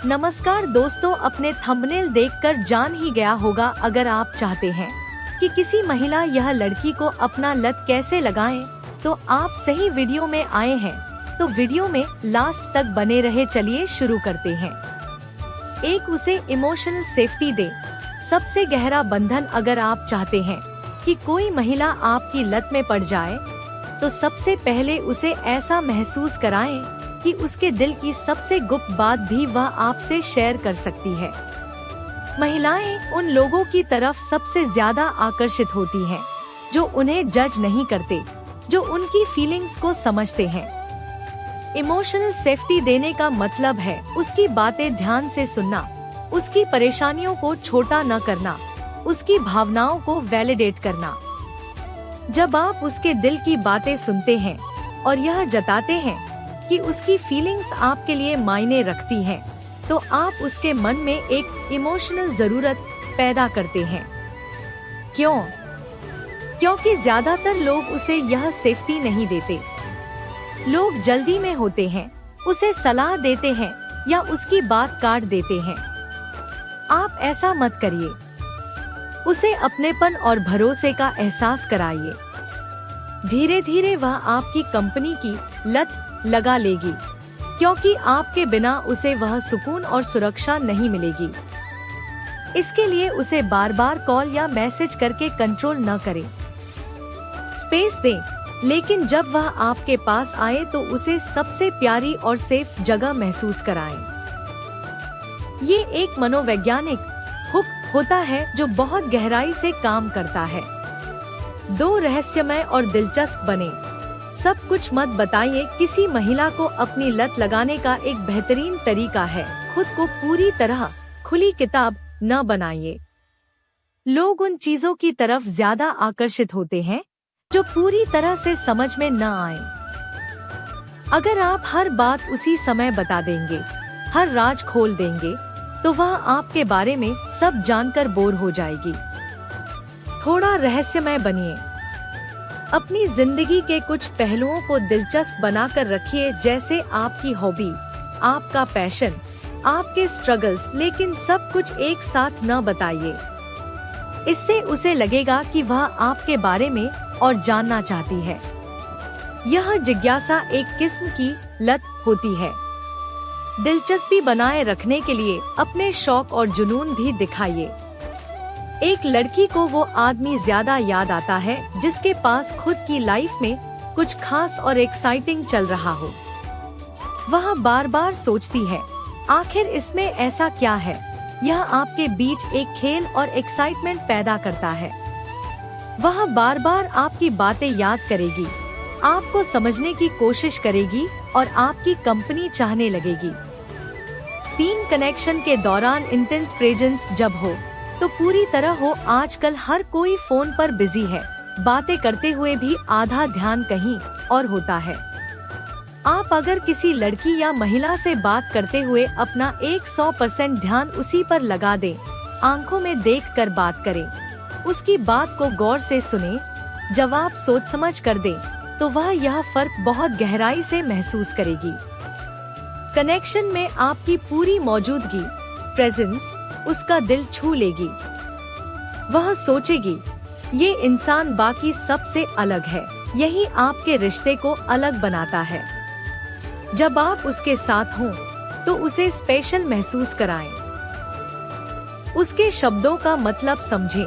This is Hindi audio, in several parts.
नमस्कार दोस्तों, अपने थंबनेल देखकर जान ही गया होगा अगर आप चाहते हैं कि किसी महिला यह लड़की को अपना लत कैसे लगाएं, तो आप सही वीडियो में आए हैं। तो वीडियो में लास्ट तक बने रहे। चलिए शुरू करते हैं। एक, उसे इमोशनल सेफ्टी दे। सबसे गहरा बंधन। अगर आप चाहते हैं कि कोई महिला आपकी लत में पड़ जाए, तो सबसे पहले उसे ऐसा महसूस कराएं कि उसके दिल की सबसे गुप्त बात भी वह आपसे शेयर कर सकती है। महिलाएं उन लोगों की तरफ सबसे ज्यादा आकर्षित होती हैं जो उन्हें जज नहीं करते, जो उनकी फीलिंग्स को समझते हैं। इमोशनल सेफ्टी देने का मतलब है उसकी बातें ध्यान से सुनना, उसकी परेशानियों को छोटा न करना, उसकी भावनाओं को वैलिडेट करना। जब आप उसके दिल की बातें सुनते हैं और यह जताते हैं कि उसकी फीलिंग्स आपके लिए मायने रखती हैं, तो आप उसके मन में एक इमोशनल जरूरत पैदा करते हैं। क्यों? क्योंकि ज्यादातर लोग उसे यह सेफ्टी नहीं देते। लोग जल्दी में होते हैं, उसे सलाह देते हैं या उसकी बात काट देते हैं। आप ऐसा मत करिए। उसे अपनेपन और भरोसे का एहसास कराइए। धीरे धीरे वह आपकी कंपनी की लत लगा लेगी, क्योंकि आपके बिना उसे वह सुकून और सुरक्षा नहीं मिलेगी। इसके लिए उसे बार बार कॉल या मैसेज करके कंट्रोल न करें। स्पेस दें, लेकिन जब वह आपके पास आए तो उसे सबसे प्यारी और सेफ जगह महसूस कराएं। ये एक मनोवैज्ञानिक हुक होता है जो बहुत गहराई से काम करता है। 2, रहस्यमय और दिलचस्प बने। सब कुछ मत बताइए। किसी महिला को अपनी लत लगाने का एक बेहतरीन तरीका है खुद को पूरी तरह खुली किताब न बनाइए। लोग उन चीजों की तरफ ज्यादा आकर्षित होते हैं जो पूरी तरह से समझ में न आए। अगर आप हर बात उसी समय बता देंगे, हर राज खोल देंगे, तो वह आपके बारे में सब जानकर बोर हो जाएगी। थोड़ा रहस्यमय बनिए। अपनी जिंदगी के कुछ पहलुओं को दिलचस्प बनाकर रखिए, जैसे आपकी हॉबी, आपका पैशन, आपके स्ट्रगल्स, लेकिन सब कुछ एक साथ न बताइए। इससे उसे लगेगा कि वह आपके बारे में और जानना चाहती है। यह जिज्ञासा एक किस्म की लत होती है। दिलचस्पी बनाए रखने के लिए अपने शौक और जुनून भी दिखाइए। एक लड़की को वो आदमी ज्यादा याद आता है जिसके पास खुद की लाइफ में कुछ खास और एक्साइटिंग चल रहा हो। वह बार बार सोचती है, आखिर इसमें ऐसा क्या है? यह आपके बीच एक खेल और एक्साइटमेंट पैदा करता है। वह बार बार आपकी बातें याद करेगी, आपको समझने की कोशिश करेगी और आपकी कंपनी चाहने लगेगी। 3, कनेक्शन के दौरान इंटेंस प्रेजेंस जब हो तो पूरी तरह हो। आजकल हर कोई फोन पर बिजी है, बातें करते हुए भी आधा ध्यान कहीं और होता है। आप अगर किसी लड़की या महिला से बात करते हुए अपना 100% ध्यान उसी पर लगा दें, आंखों में देखकर बात करें, उसकी बात को गौर से सुने, जवाब सोच समझ कर दें, तो वह यह फर्क बहुत गहराई से महसूस करेगी। कनेक्शन में आपकी पूरी मौजूदगी, प्रेजेंस, उसका दिल छू लेगी। वह सोचेगी, ये इंसान बाकी सबसे अलग है। यही आपके रिश्ते को अलग बनाता है। जब आप उसके साथ हों, तो उसे स्पेशल महसूस कराएं। उसके शब्दों का मतलब समझें,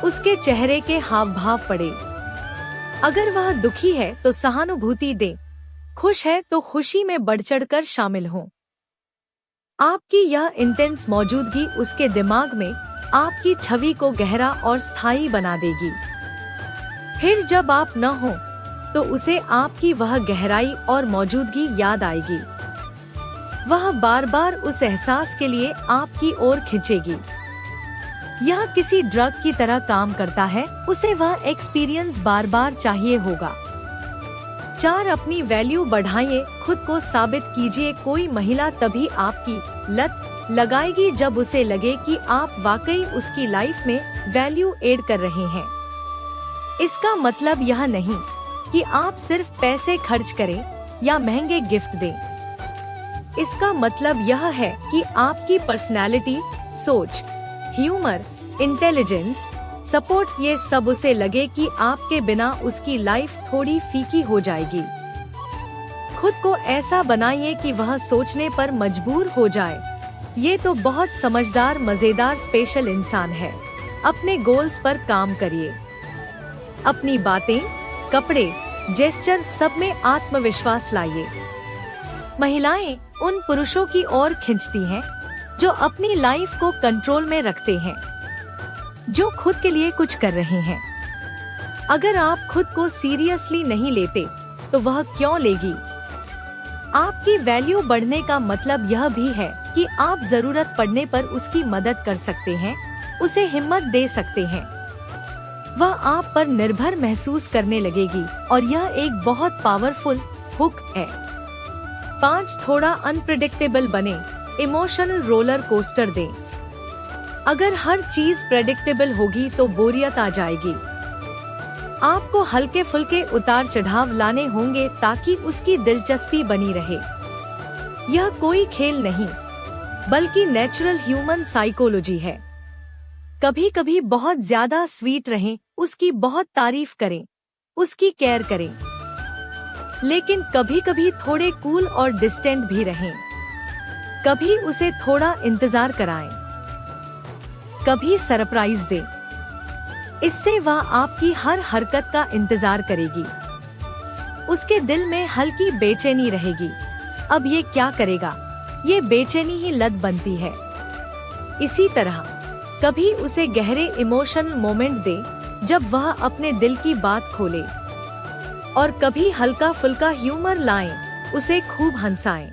उसके चेहरे के हाव भाव पढ़ें। अगर वह दुखी है तो सहानुभूति दें, खुश है तो खुशी में बढ़ चढ़कर शामिल हों। आपकी यह इंटेंस मौजूदगी उसके दिमाग में आपकी छवि को गहरा और स्थायी बना देगी। फिर जब आप न हो, तो उसे आपकी वह गहराई और मौजूदगी याद आएगी। वह बार बार उस एहसास के लिए आपकी ओर खींचेगी। यह किसी ड्रग की तरह काम करता है, उसे वह एक्सपीरियंस बार बार चाहिए होगा। 4, अपनी वैल्यू बढ़ाइए। खुद को साबित कीजिए। कोई महिला तभी आपकी लत लगाएगी जब उसे लगे कि आप वाकई उसकी लाइफ में वैल्यू ऐड कर रहे हैं। इसका मतलब यह नहीं कि आप सिर्फ पैसे खर्च करें या महंगे गिफ्ट दें। इसका मतलब यह है कि आपकी पर्सनैलिटी, सोच, ह्यूमर, इंटेलिजेंस, सपोर्ट, ये सब उसे लगे कि आपके बिना उसकी लाइफ थोड़ी फीकी हो जाएगी। खुद को ऐसा बनाइए कि वह सोचने पर मजबूर हो जाए, ये तो बहुत समझदार, मजेदार, स्पेशल इंसान है। अपने गोल्स पर काम करिए। अपनी बातें, कपड़े, जेस्चर, सब में आत्मविश्वास लाइए। महिलाएं उन पुरुषों की ओर खींचती हैं जो अपनी लाइफ को कंट्रोल में रखते हैं, जो खुद के लिए कुछ कर रहे हैं। अगर आप खुद को सीरियसली नहीं लेते तो वह क्यों लेगी? आपकी वैल्यू बढ़ने का मतलब यह भी है कि आप जरूरत पड़ने पर उसकी मदद कर सकते हैं, उसे हिम्मत दे सकते हैं। वह आप पर निर्भर महसूस करने लगेगी और यह एक बहुत पावरफुल हुक है। 5. थोड़ा अनप्रेडिक्टेबल बने, इमोशनल रोलर कोस्टर दें। अगर हर चीज प्रेडिक्टेबल होगी तो बोरियत आ जाएगी। आपको हल्के फुल्के उतार चढ़ाव लाने होंगे ताकि उसकी दिलचस्पी बनी रहे। यह कोई खेल नहीं, बल्कि नेचुरल ह्यूमन साइकोलॉजी है। कभी कभी बहुत ज्यादा स्वीट रहें, उसकी बहुत तारीफ करें, उसकी केयर करें। लेकिन कभी कभी थोड़े कूल और डिस्टेंट भी रहें। कभी उसे थोड़ा इंतजार कराएं, कभी सरप्राइज दें। इससे वह आपकी हर हरकत का इंतजार करेगी। उसके दिल में हल्की बेचैनी रहेगी, अब ये क्या करेगा, ये बेचैनी ही लत बनती है। इसी तरह कभी उसे गहरे इमोशनल मोमेंट दे जब वह अपने दिल की बात खोले, और कभी हल्का फुल्का ह्यूमर लाएं, उसे खूब हंसाएं।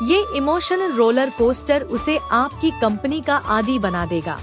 ये इमोशनल रोलर कोस्टर उसे आपकी कंपनी का आदी बना देगा।